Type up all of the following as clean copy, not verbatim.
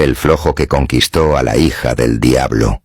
el flojo que conquistó a la hija del diablo.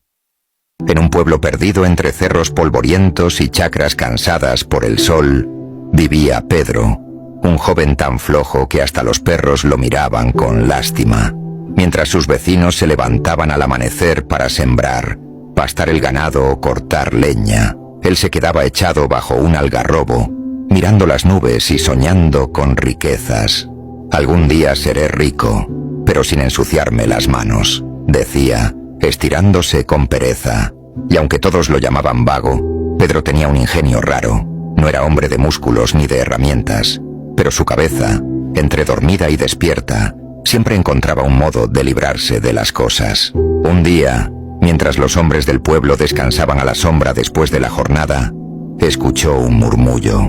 En un pueblo perdido entre cerros polvorientos y chacras cansadas por el sol, vivía Pedro, un joven tan flojo que hasta los perros lo miraban con lástima, mientras sus vecinos se levantaban al amanecer para sembrar, pastar el ganado o cortar leña. Él se quedaba echado bajo un algarrobo, mirando las nubes y soñando con riquezas. «Algún día seré rico, pero sin ensuciarme las manos», decía, estirándose con pereza. Y aunque todos lo llamaban vago, Pedro tenía un ingenio raro. No era hombre de músculos ni de herramientas, pero su cabeza, entre dormida y despierta, siempre encontraba un modo de librarse de las cosas. Un día, mientras los hombres del pueblo descansaban a la sombra después de la jornada, escuchó un murmullo.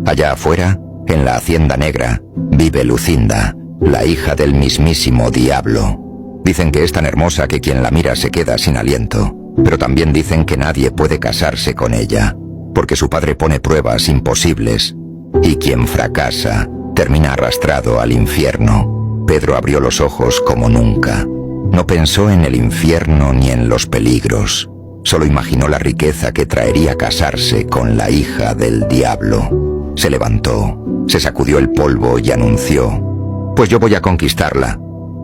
Allá afuera, en la hacienda negra, vive Lucinda, la hija del mismísimo diablo. Dicen que es tan hermosa que quien la mira se queda sin aliento, pero también dicen que nadie puede casarse con ella, porque su padre pone pruebas imposibles, y quien fracasa termina arrastrado al infierno. Pedro abrió los ojos como nunca. No pensó en el infierno ni en los peligros. Solo imaginó la riqueza que traería casarse con la hija del diablo. Se levantó, se sacudió el polvo y anunció: «Pues yo voy a conquistarla».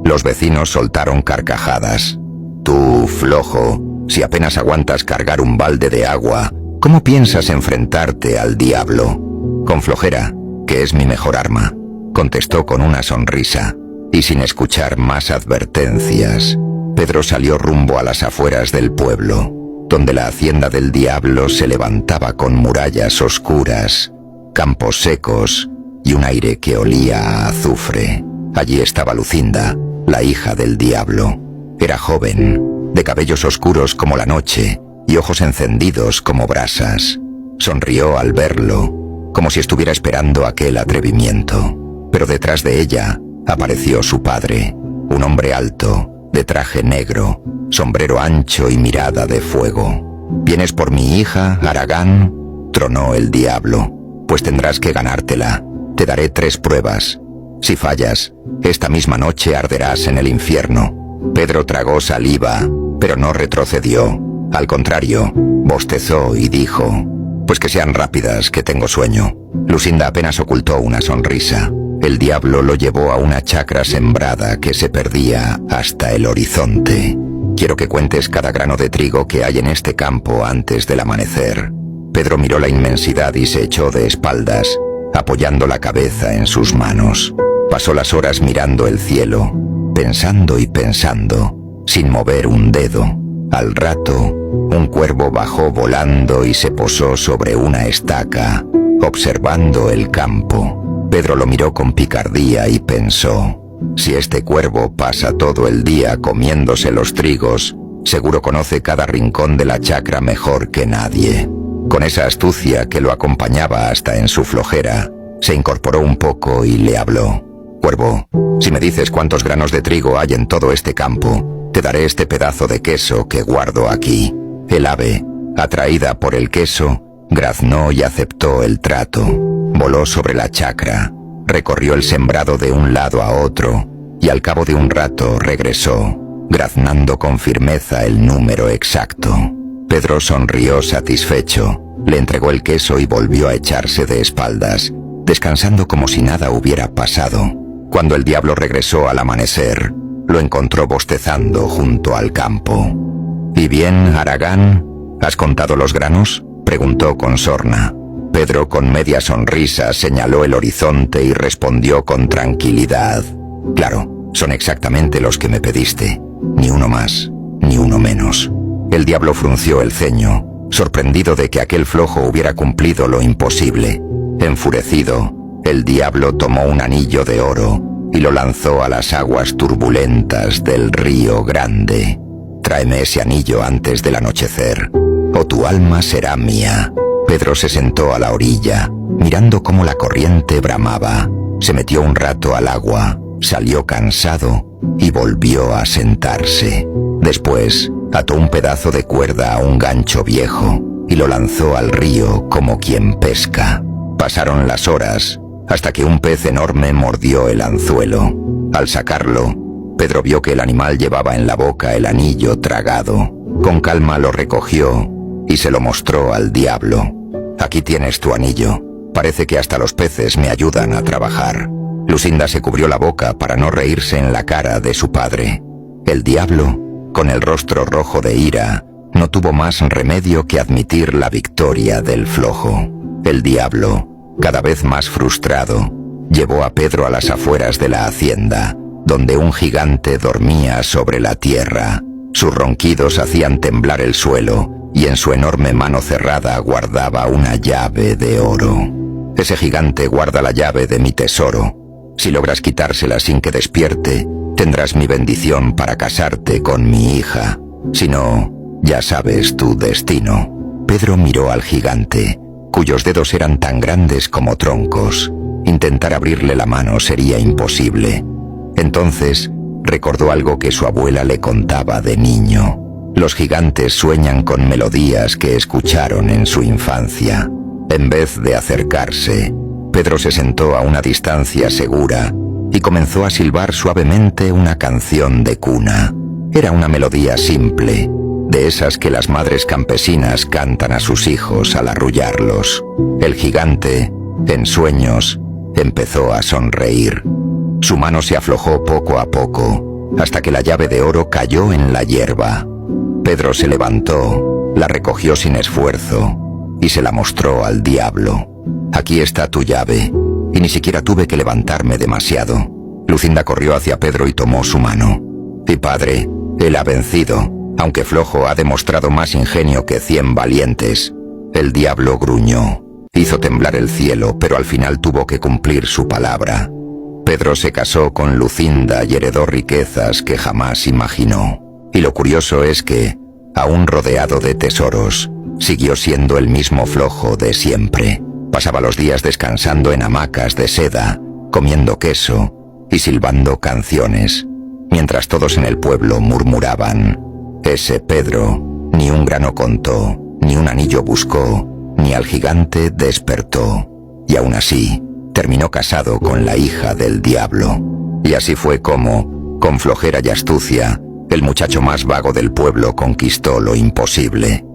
Los vecinos soltaron carcajadas. «Tú, flojo, si apenas aguantas cargar un balde de agua, ¿cómo piensas enfrentarte al diablo?» «Con flojera, que es mi mejor arma», contestó con una sonrisa. Y sin escuchar más advertencias, Pedro salió rumbo a las afueras del pueblo, donde la hacienda del diablo se levantaba con murallas oscuras, campos secos y un aire que olía a azufre. Allí estaba Lucinda, la hija del diablo. Era joven, de cabellos oscuros como la noche y ojos encendidos como brasas. Sonrió al verlo, como si estuviera esperando aquel atrevimiento. Pero detrás de ella apareció su padre, un hombre alto, de traje negro, sombrero ancho y mirada de fuego. «¿Vienes por mi hija, Aragán?», tronó el diablo. «Pues tendrás que ganártela. Te daré 3 pruebas. Si fallas, esta misma noche arderás en el infierno». Pedro tragó saliva, pero no retrocedió. Al contrario, bostezó y dijo: «Pues que sean rápidas, que tengo sueño». Lucinda apenas ocultó una sonrisa. El diablo lo llevó a una chacra sembrada que se perdía hasta el horizonte. «Quiero que cuentes cada grano de trigo que hay en este campo antes del amanecer». Pedro miró la inmensidad y se echó de espaldas, apoyando la cabeza en sus manos. Pasó las horas mirando el cielo, pensando y pensando, sin mover un dedo. Al rato, un cuervo bajó volando y se posó sobre una estaca, observando el campo. Pedro lo miró con picardía y pensó: si este cuervo pasa todo el día comiéndose los trigos, seguro conoce cada rincón de la chacra mejor que nadie. Con esa astucia que lo acompañaba hasta en su flojera, se incorporó un poco y le habló: «Cuervo, si me dices cuántos granos de trigo hay en todo este campo, te daré este pedazo de queso que guardo aquí». El ave, atraída por el queso, graznó y aceptó el trato. Voló sobre la chacra, recorrió el sembrado de un lado a otro, y al cabo de un rato regresó, graznando con firmeza el número exacto. Pedro sonrió satisfecho, le entregó el queso y volvió a echarse de espaldas, descansando como si nada hubiera pasado. Cuando el diablo regresó al amanecer, lo encontró bostezando junto al campo. «¿Y bien, Aragán? ¿Has contado los granos?», preguntó con sorna. Pedro, con media sonrisa, señaló el horizonte y respondió con tranquilidad: «Claro, son exactamente los que me pediste. Ni uno más, ni uno menos». El diablo frunció el ceño, sorprendido de que aquel flojo hubiera cumplido lo imposible. Enfurecido, el diablo tomó un anillo de oro y lo lanzó a las aguas turbulentas del río Grande. «Tráeme ese anillo antes del anochecer, o tu alma será mía». Pedro se sentó a la orilla, mirando cómo la corriente bramaba. Se metió un rato al agua, salió cansado y volvió a sentarse. Después, ató un pedazo de cuerda a un gancho viejo y lo lanzó al río como quien pesca. Pasaron las horas, hasta que un pez enorme mordió el anzuelo. Al sacarlo, Pedro vio que el animal llevaba en la boca el anillo tragado. Con calma lo recogió y se lo mostró al diablo. «Aquí tienes tu anillo. Parece que hasta los peces me ayudan a trabajar». Lucinda se cubrió la boca para no reírse en la cara de su padre. El diablo, con el rostro rojo de ira, no tuvo más remedio que admitir la victoria del flojo. El diablo, cada vez más frustrado, llevó a Pedro a las afueras de la hacienda, donde un gigante dormía sobre la tierra. Sus ronquidos hacían temblar el suelo, y en su enorme mano cerrada guardaba una llave de oro. «Ese gigante guarda la llave de mi tesoro. Si logras quitársela sin que despierte, tendrás mi bendición para casarte con mi hija. Si no, ya sabes tu destino». Pedro miró al gigante, cuyos dedos eran tan grandes como troncos. Intentar abrirle la mano sería imposible. Entonces recordó algo que su abuela le contaba de niño. Los gigantes sueñan con melodías que escucharon en su infancia. En vez de acercarse, Pedro se sentó a una distancia segura y comenzó a silbar suavemente una canción de cuna. Era una melodía simple, de esas que las madres campesinas cantan a sus hijos al arrullarlos. El gigante, en sueños, empezó a sonreír. Su mano se aflojó poco a poco, hasta que la llave de oro cayó en la hierba. Pedro se levantó, la recogió sin esfuerzo y se la mostró al diablo. «Aquí está tu llave», y ni siquiera tuve que levantarme demasiado. Lucinda corrió hacia Pedro y tomó su mano. «Y padre, él ha vencido, aunque flojo ha demostrado más ingenio que 100 valientes». El diablo gruñó. Hizo temblar el cielo, pero al final tuvo que cumplir su palabra. Pedro se casó con Lucinda y heredó riquezas que jamás imaginó. Y lo curioso es que, aún rodeado de tesoros, siguió siendo el mismo flojo de siempre. Pasaba los días descansando en hamacas de seda, comiendo queso y silbando canciones, mientras todos en el pueblo murmuraban: «Ese Pedro ni un grano contó, ni un anillo buscó, ni al gigante despertó». Y aún así, terminó casado con la hija del diablo. Y así fue como, con flojera y astucia, el muchacho más vago del pueblo conquistó lo imposible.